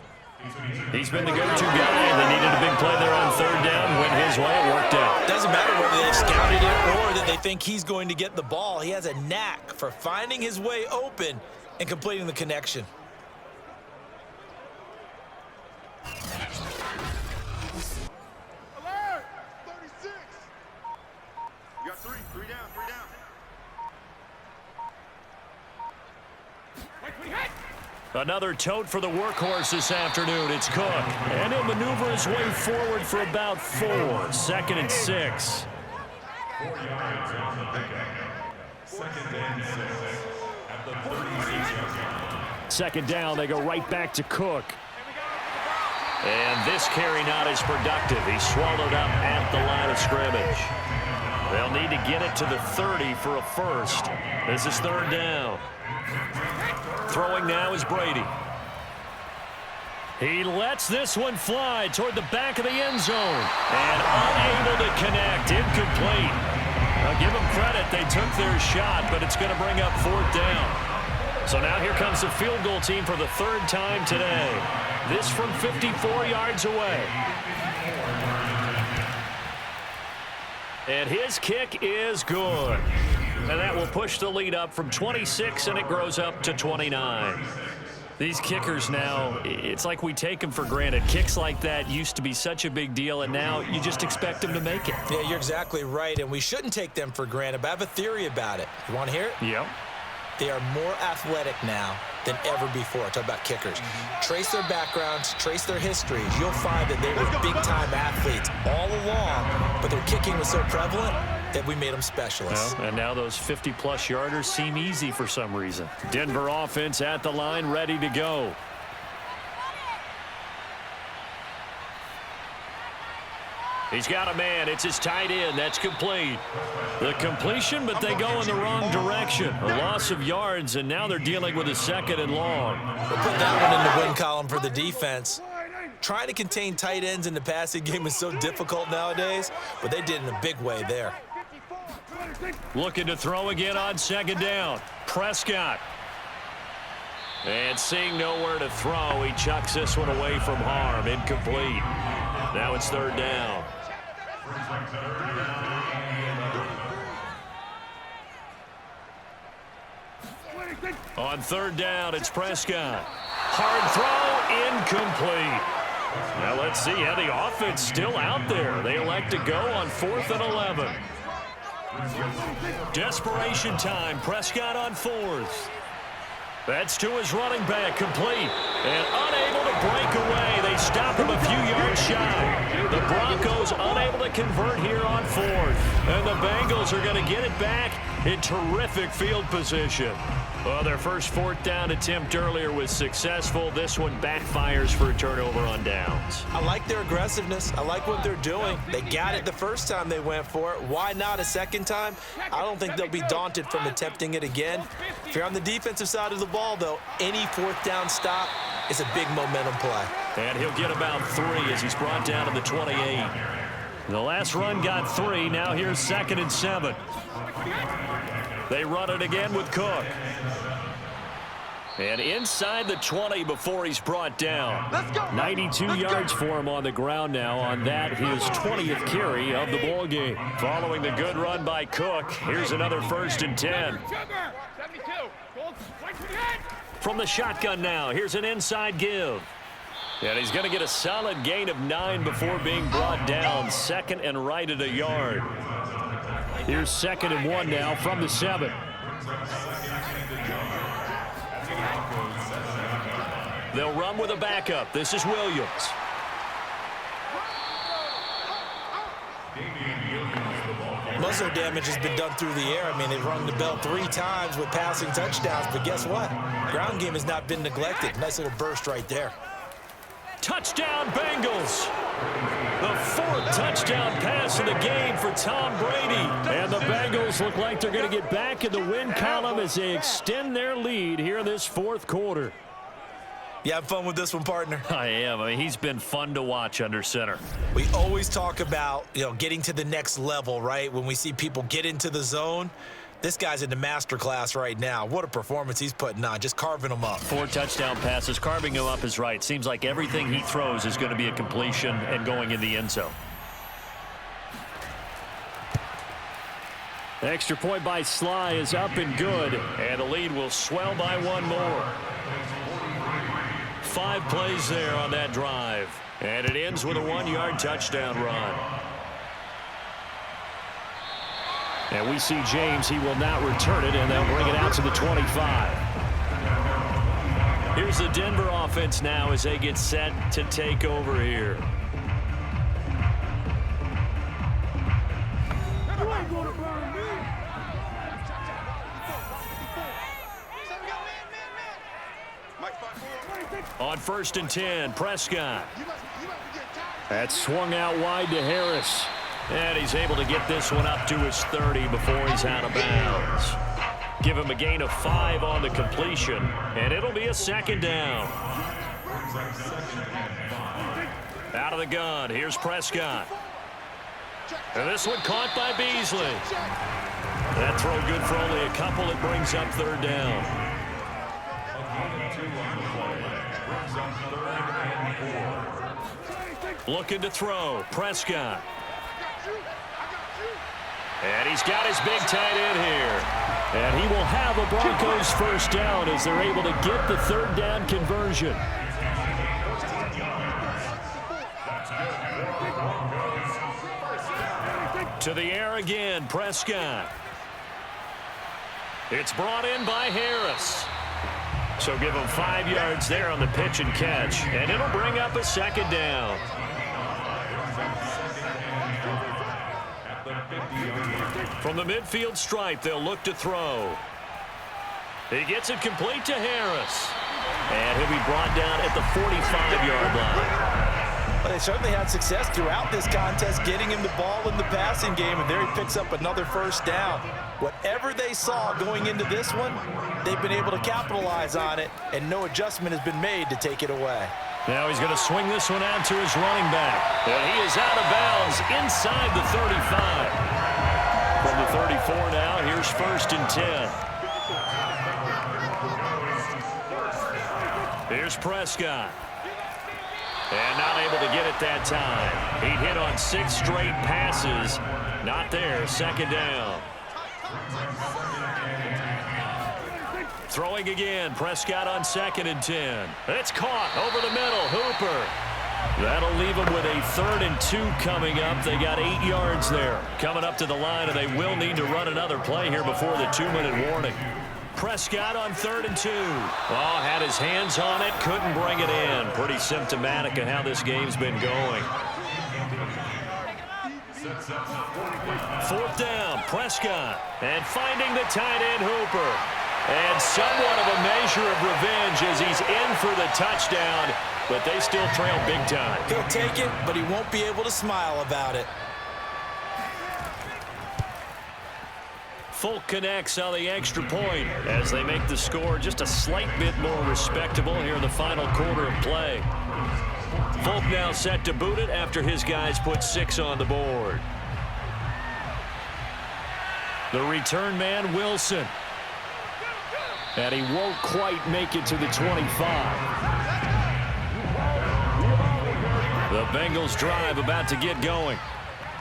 He's been the go-to guy, and they needed a big play there on 3rd down. Went his way, it worked out. Doesn't matter whether they scouted it or that they think he's going to get the ball. He has a knack for finding his way open and completing the connection. Another tote for the workhorse this afternoon. It's Cook. And he'll maneuver his way forward for about 4. 2nd and 6. 4 yards on the pickup. 2nd and 6 at the 36-yard line. 2nd down, they go right back to Cook. And this carry not as productive. He's swallowed up at the line of scrimmage. They'll need to get it to the 30 for a first. This is 3rd down. Throwing now is Brady. He lets this one fly toward the back of the end zone. And unable to connect. Incomplete. I'll give them credit. They took their shot, but it's going to bring up 4th down. So now here comes the field goal team for the 3rd time today. This from 54 yards away. And his kick is good. And that will push the lead up from 26, and it grows up to 29. These kickers now, it's like we take them for granted. Kicks like that used to be such a big deal, and now you just expect them to make it. Yeah, you're exactly right, and we shouldn't take them for granted, but I have a theory about it. You want to hear it? Yep. They are more athletic now than ever before. Talk about kickers. Trace their backgrounds, trace their histories. You'll find that they were big-time athletes all along, but their kicking was so prevalent that we made them specialists. Well, and now those 50-plus yarders seem easy for some reason. Denver offense at the line, ready to go. He's got a man. It's his tight end. That's complete. The completion, but they go in the wrong direction. A loss of yards, and now they're dealing with a 2nd and long. We'll put that one in the win column for the defense. Trying to contain tight ends in the passing game is so difficult nowadays, but they did in a big way there. Looking to throw again on 2nd down. Prescott. And seeing nowhere to throw, he chucks this one away from harm. Incomplete. Now it's 3rd down. On 3rd down, it's Prescott. Hard throw, incomplete. Now let's see how the offense still out there. They elect to go on 4th and 11. Desperation time. Prescott on 4th. That's to his running back, complete. And unable to break away. They stop him a few yards shy. The Broncos unable to convert here on 4th. And the Bengals are going to get it back in terrific field position. Well, their first 4th down attempt earlier was successful. This one backfires for a turnover on downs. I like their aggressiveness. I like what they're doing. They got it the first time they went for it. Why not a second time? I don't think they'll be daunted from attempting it again. If you're on the defensive side of the ball, though, any 4th down stop is a big momentum play. And he'll get about 3 as he's brought down to the 28. The last run got 3. Now here's 2nd and 7. They run it again with Cook. And inside the 20 before he's brought down. 92 yards for him on the ground now on that, his 20th carry of the ball game. Following the good run by Cook, here's another 1st and 10. From the shotgun now, here's an inside give. And he's going to get a solid gain of 9 before being brought down. 2nd and right at a yard. Here's 2nd and 1 now from the 7. They'll run with a backup. This is Williams. Most of their damage has been done through the air. I mean, they've rung the bell 3 times with passing touchdowns, but guess what? Ground game has not been neglected. Nice little burst right there. Touchdown, Bengals. The 4th touchdown pass of the game for Tom Brady. And the Bengals look like they're going to get back in the win column as they extend their lead here in this 4th quarter. You have fun with this one, partner? I am. I mean, he's been fun to watch under center. We always talk about, getting to the next level, right? When we see people get into the zone. This guy's in the master class right now. What a performance he's putting on, just carving them up. 4 touchdown passes. Carving him up is right. Seems like everything he throws is going to be a completion and going in the end zone. Extra point by Sly is up and good. And the lead will swell by 1 more. 5 plays there on that drive. And it ends with a 1-yard touchdown run. And we see James. He will not return it, and they'll bring it out to the 25. Here's the Denver offense now as they get set to take over here. On 1st and 10, Prescott. That's swung out wide to Harris. And he's able to get this one up to his 30 before he's out of bounds. Give him a gain of 5 on the completion, and it'll be a 2nd down. Out of the gun, here's Prescott. And this one caught by Beasley. That throw good for only a couple. It brings up 3rd down. Looking to throw, Prescott. And he's got his big tight end here. And he will have a Broncos 1st down as they're able to get the 3rd down conversion. To the air again, Prescott. It's brought in by Harris. So give him 5 yards there on the pitch and catch. And it'll bring up a 2nd down. From the midfield stripe, they'll look to throw. He gets it complete to Harris. And he'll be brought down at the 45-yard line. Well, they certainly had success throughout this contest getting him the ball in the passing game, and there he picks up another 1st down. Whatever they saw going into this one, they've been able to capitalize on it, and no adjustment has been made to take it away. Now he's going to swing this one out to his running back. And he is out of bounds inside the 35. From the 34 now, here's 1st and 10. Here's Prescott. And not able to get it that time. He hit on 6 straight passes. Not there, 2nd down. Throwing again, Prescott on 2nd and 10. It's caught over the middle, Hooper. That'll leave them with a 3rd and 2 coming up. They got 8 yards there. Coming up to the line, and they will need to run another play here before the 2-minute warning. Prescott on 3rd and 2. Oh, had his hands on it, couldn't bring it in. Pretty symptomatic of how this game's been going. 4th down, Prescott. And finding the tight end, Hooper. And somewhat of a measure of revenge as he's in for the touchdown, but they still trail big time. He'll take it, but he won't be able to smile about it. Folk connects on the extra point as they make the score just a slight bit more respectable here in the final quarter of play. Folk now set to boot it after his guys put 6 on the board. The return man, Wilson. And he won't quite make it to the 25. The Bengals drive about to get going.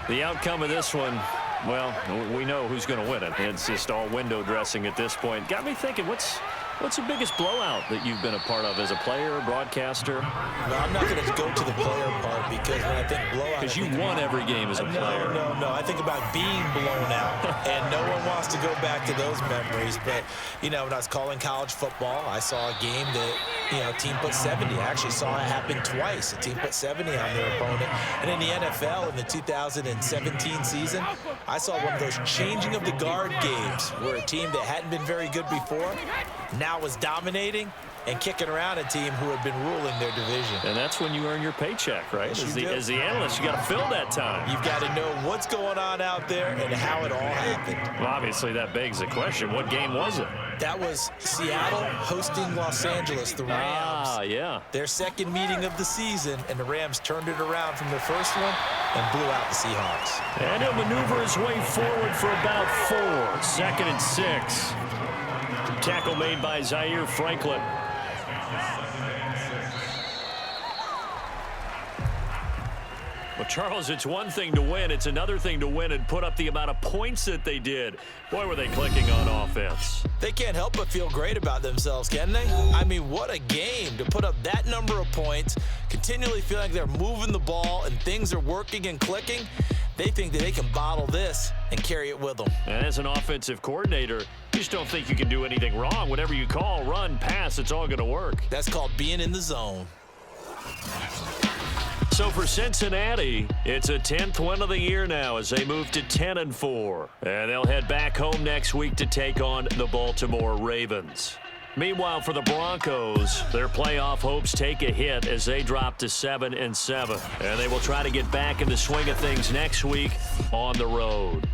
The outcome of this one, well, we know who's going to win it. It's just all window dressing at this point. Got me thinking, what's the biggest blowout that you've been a part of as a player, broadcaster? No, I'm not going to go to the player part because when I think blowout... Because you won every game as a player. No. I think about being blown out, and no one wants to go back to those memories. But, you know, when I was calling college football, I saw a game that, you know, a team put 70. I actually saw it happen twice. A team put 70 on their opponent. And in the NFL, in the 2017 season, I saw one of those changing of the guard games where a team that hadn't been very good before now was dominating and kicking around a team who had been ruling their division. And that's when you earn your paycheck, right? Yes, as the analyst, you got to fill that time. You've got to know what's going on out there and how it all happened. Well, obviously, that begs the question, what game was it? That was Seattle hosting Los Angeles, the Rams. Ah, yeah. Their second meeting of the season, and the Rams turned it around from their first one and blew out the Seahawks. And he'll maneuver his way forward for about 4. 2nd and 6. Tackle made by Zaire Franklin. Well, Charles, it's one thing to win. It's another thing to win and put up the amount of points that they did. Boy, were they clicking on offense. They can't help but feel great about themselves, can they? I mean, what a game to put up that number of points, continually feeling like they're moving the ball and things are working and clicking. They think that they can bottle this and carry it with them. And as an offensive coordinator, you just don't think you can do anything wrong. Whatever you call, run, pass, it's all going to work. That's called being in the zone. So for Cincinnati, it's a 10th win of the year now as they move to 10-4. And they'll head back home next week to take on the Baltimore Ravens. Meanwhile, for the Broncos, their playoff hopes take a hit as they drop to 7-7. And they will try to get back in the swing of things next week on the road.